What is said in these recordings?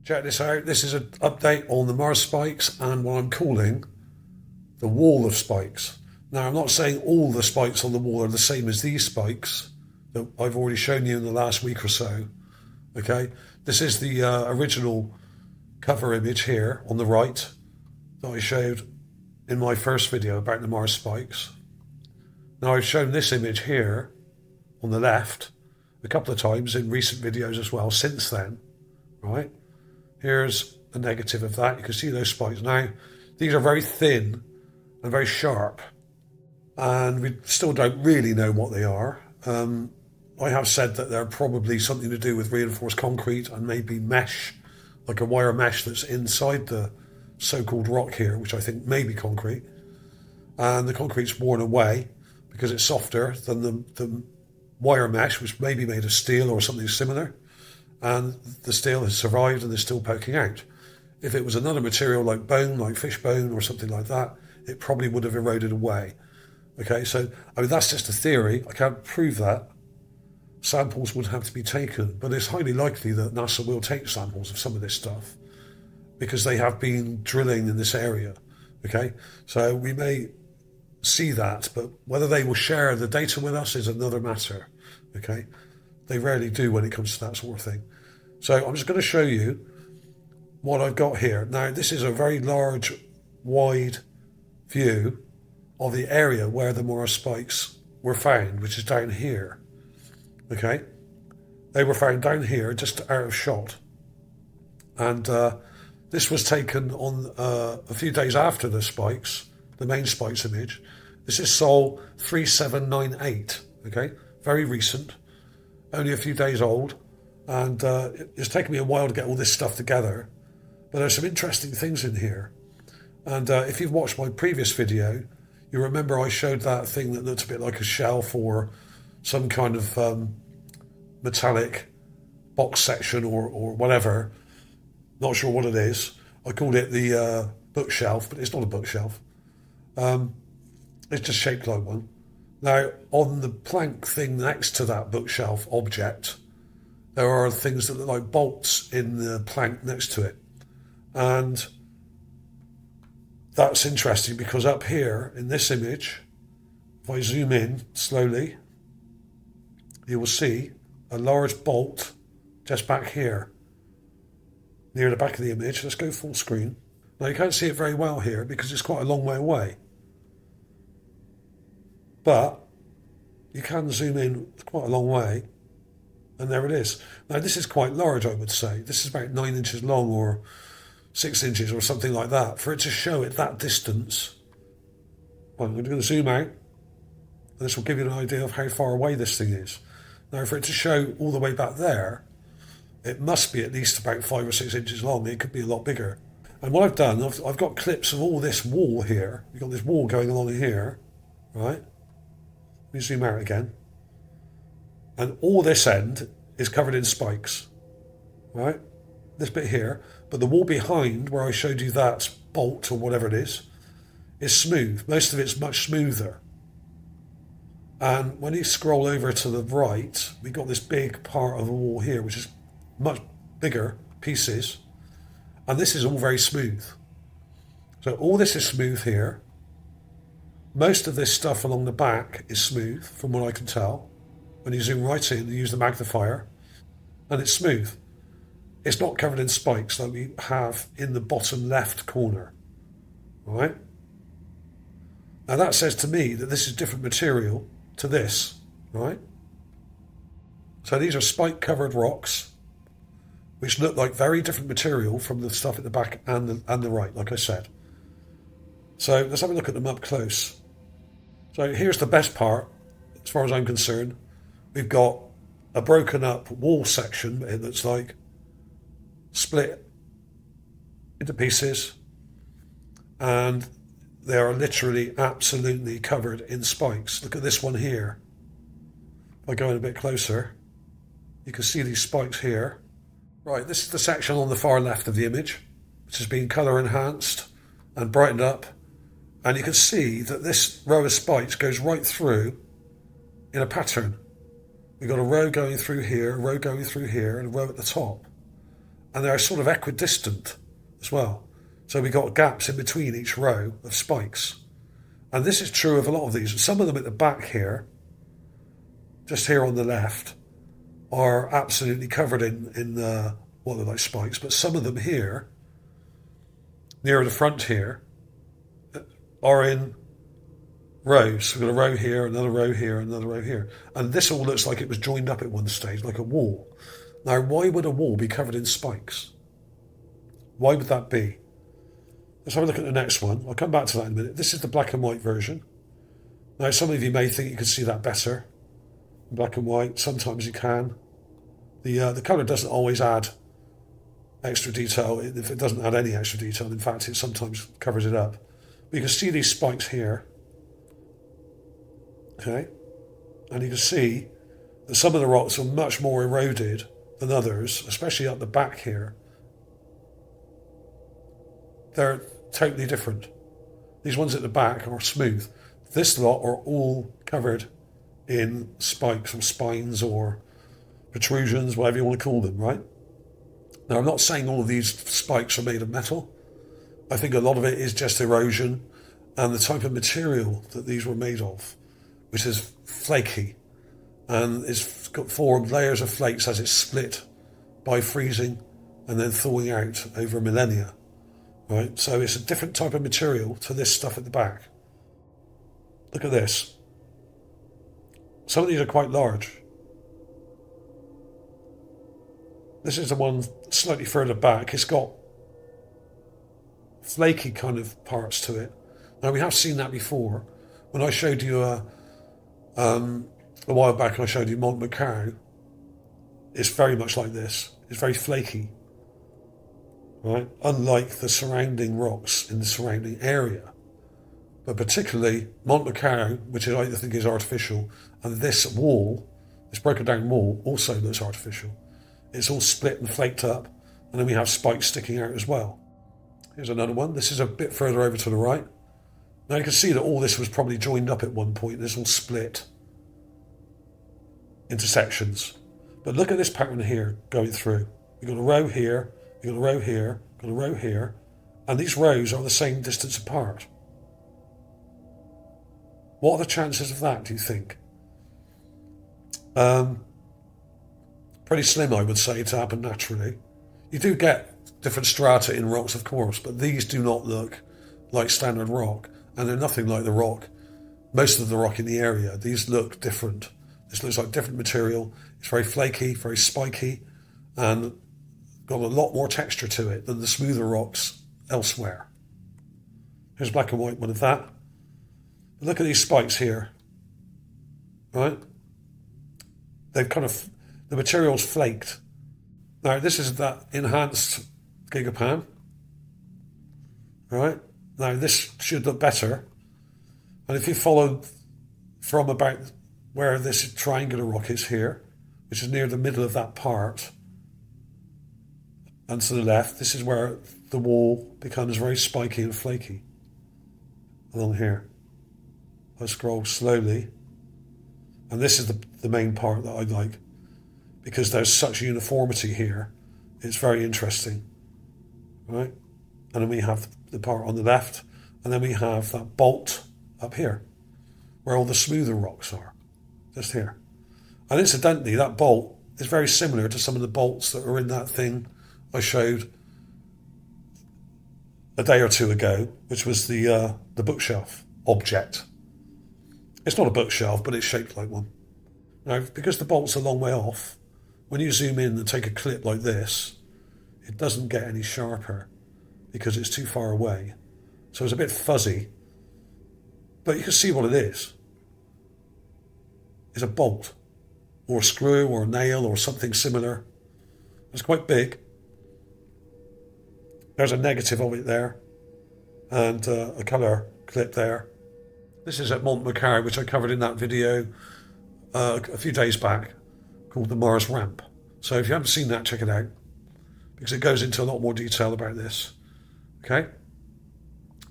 Check this out. This is an update on the Mars spikes and what I'm calling the wall of spikes. Now, I'm not saying all the spikes on the wall are the same as these spikes that I've already shown you in the last week or so. Okay, this is the original cover image here on the right that I showed in my first video about the Mars spikes. Now, I've shown this image here on the left a couple of times in recent videos as well since then, right? Here's a negative of that. You can see those spikes. Now, these are very thin and very sharp, and we still don't really know what they are. I have said that they're probably something to do with reinforced concrete and maybe mesh, like a wire mesh that's inside the so-called rock here, which I think may be concrete. And the concrete's worn away because it's softer than the wire mesh, which may be made of steel or something similar. And the steel has survived and is still poking out. If it was another material like bone, like fish bone or something like that, it probably would have eroded away. Okay, so I mean, that's just a theory. I can't prove that. Samples would have to be taken, but it's highly likely that NASA will take samples of some of this stuff because they have been drilling in this area. Okay, so we may see that, but whether they will share the data with us is another matter. Okay, they rarely do when it comes to that sort of thing. So I'm just going to show you what I've got here. Now, this is a very large, wide view of the area where the Mars spikes were found, which is down here. Okay, they were found down here, just out of shot. And this was taken on a few days after the spikes, the main spikes image. This is SOL 3798, okay, very recent, only a few days old. And it's taken me a while to get all this stuff together, but there's some interesting things in here. And if you've watched my previous video, you remember I showed that thing that looked a bit like a shelf or some kind of metallic box section or whatever. Not sure what it is. I called it the bookshelf, but it's not a bookshelf. It's just shaped like one. Now, on the plank thing next to that bookshelf object, there are things that look like bolts in the plank next to it. And that's interesting because up here in this image, if I zoom in slowly, you will see a large bolt just back here near the back of the image. Let's go full screen. Now, you can't see it very well here because it's quite a long way away, but you can zoom in quite a long way, and there it is. Now, this is quite large, I would say. This is about 9 inches long or 6 inches or something like that. For it to show at that distance, well, I'm going to zoom out, and this will give you an idea of how far away this thing is. Now, for it to show all the way back there, it must be at least about 5 or 6 inches long. It could be a lot bigger. And what I've done, I've got clips of all this wall here. You've got this wall going along here, right? Let me zoom out again. And all this end is covered in spikes, right? This bit here. But the wall behind, where I showed you that bolt or whatever it is smooth. Most of it's much smoother. And when you scroll over to the right, we've got this big part of the wall here, which is much bigger pieces. And this is all very smooth. So all this is smooth here. Most of this stuff along the back is smooth, from what I can tell. When you zoom right in, you use the magnifier, and it's smooth. It's not covered in spikes like we have in the bottom left corner. All right? Now that says to me that this is different material to this, right? So these are spike-covered rocks, which look like very different material from the stuff at the back and the right, like I said. So let's have a look at them up close. So here's the best part, as far as I'm concerned. We've got a broken up wall section that's like split into pieces, and they are literally absolutely covered in spikes. Look at this one here. If I go in a bit closer, you can see these spikes here. Right, this is the section on the far left of the image, which has been colour enhanced and brightened up. And you can see that this row of spikes goes right through in a pattern. We've got a row going through here, a row going through here, and a row at the top. and they're sort of equidistant as well. So we got gaps in between each row of spikes. And this is true of a lot of these. Some of them at the back here, just here on the left, are absolutely covered in what look like spikes, but some of them here, near the front here, are in rows. We've got a row here, another row here, another row here. And this all looks like it was joined up at one stage, like a wall. Now, why would a wall be covered in spikes? Why would that be? Let's have a look at the next one. I'll come back to that in a minute. This is the black and white version. Now, some of you may think you can see that better in black and white. Sometimes you can. The colour doesn't always add extra detail. If it doesn't add any extra detail, in fact, it sometimes covers it up. But you can see these spikes here. Okay? And you can see that some of the rocks are much more eroded than others, especially at the back here. They're totally different. These ones at the back are smooth. This lot are all covered in spikes or spines or protrusions, whatever you want to call them, right? Now, I'm not saying all of these spikes are made of metal. I think a lot of it is just erosion and the type of material that these were made of, which is flaky and it's got formed layers of flakes as it's split by freezing and then thawing out over millennia, right? So it's a different type of material to this stuff at the back. Look at this. Some of these are quite large. This is the one slightly further back. It's got flaky kind of parts to it. Now, we have seen that before. When I showed you a while back, I showed you Mont Macao. It's very much like this. It's very flaky, right? Unlike the surrounding rocks in the surrounding area. But particularly Mont Macao, which I think is artificial, and this wall, this broken down wall, also looks artificial. It's all split and flaked up, and then we have spikes sticking out as well. Here's another one. This is a bit further over to the right. Now you can see that all this was probably joined up at one point. This all split into sections. But look at this pattern here going through. You've got a row here, you've got a row here, got a row here, and these rows are the same distance apart. What are the chances of that, do you think? Pretty slim, I would say, to happen naturally. You do get different strata in rocks, of course, but these do not look like standard rock, and they're nothing like the rock, most of the rock in the area. These look different. This looks like different material. It's very flaky, very spiky, and got a lot more texture to it than the smoother rocks elsewhere. Here's a black and white one of that. But look at these spikes here, right? They've kind of, the material's flaked. Now, this is that enhanced Gigapan, right? Now, this should look better. And if you follow from about where this triangular rock is here, which is near the middle of that part, and to the left, this is where the wall becomes very spiky and flaky, along here. I scroll slowly, and this is the main part that I like, because there's such uniformity here. It's very interesting, right? And then we have the part on the left, and then we have that bolt up here, where all the smoother rocks are, just here. And incidentally, that bolt is very similar to some of the bolts that are in that thing I showed a day or two ago, which was the bookshelf object. It's not a bookshelf, but it's shaped like one. Now, because the bolt's a long way off, when you zoom in and take a clip like this, it doesn't get any sharper because it's too far away. So it's a bit fuzzy, but you can see what it is. It's a bolt, or a screw, or a nail, or something similar. It's quite big. There's a negative of it there, and a colour clip there. This is at Mont Macao, which I covered in that video a few days back, called the Mars Ramp. So if you haven't seen that, check it out, because it goes into a lot more detail about this. Okay?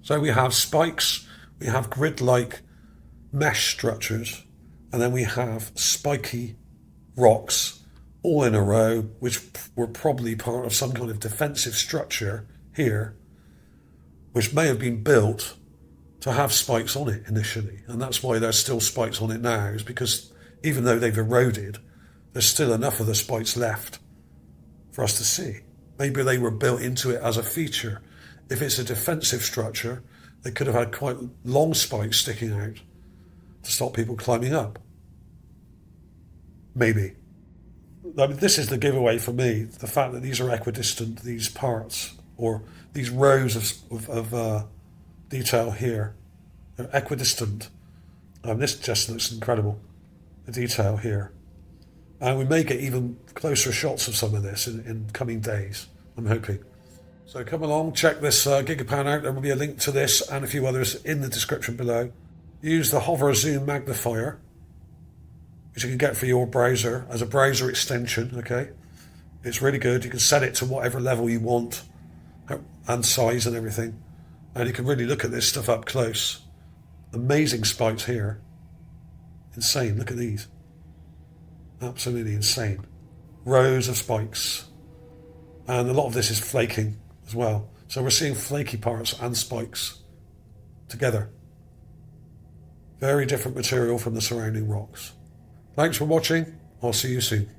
So we have spikes, we have grid-like mesh structures, and then we have spiky rocks all in a row, which were probably part of some kind of defensive structure here, which may have been built to have spikes on it initially. And that's why there's still spikes on it now, is because even though they've eroded, there's still enough of the spikes left for us to see. Maybe they were built into it as a feature. If it's a defensive structure, they could have had quite long spikes sticking out to stop people climbing up. Maybe. I mean, this is the giveaway for me, the fact that these are equidistant, these parts, or these rows of detail here. They're equidistant. This just looks incredible, the detail here. And we may get even closer shots of some of this in coming days, I'm hoping. So come along, check this Gigapan out. There will be a link to this and a few others in the description below. Use the hover zoom magnifier, which you can get for your browser as a browser extension, okay? It's really good. You can set it to whatever level you want and size and everything. And you can really look at this stuff up close. Amazing spikes here. Insane, look at these. Absolutely insane. Rows of spikes. And a lot of this is flaking as well. So we're seeing flaky parts and spikes together. Very different material from the surrounding rocks. Thanks for watching. I'll see you soon.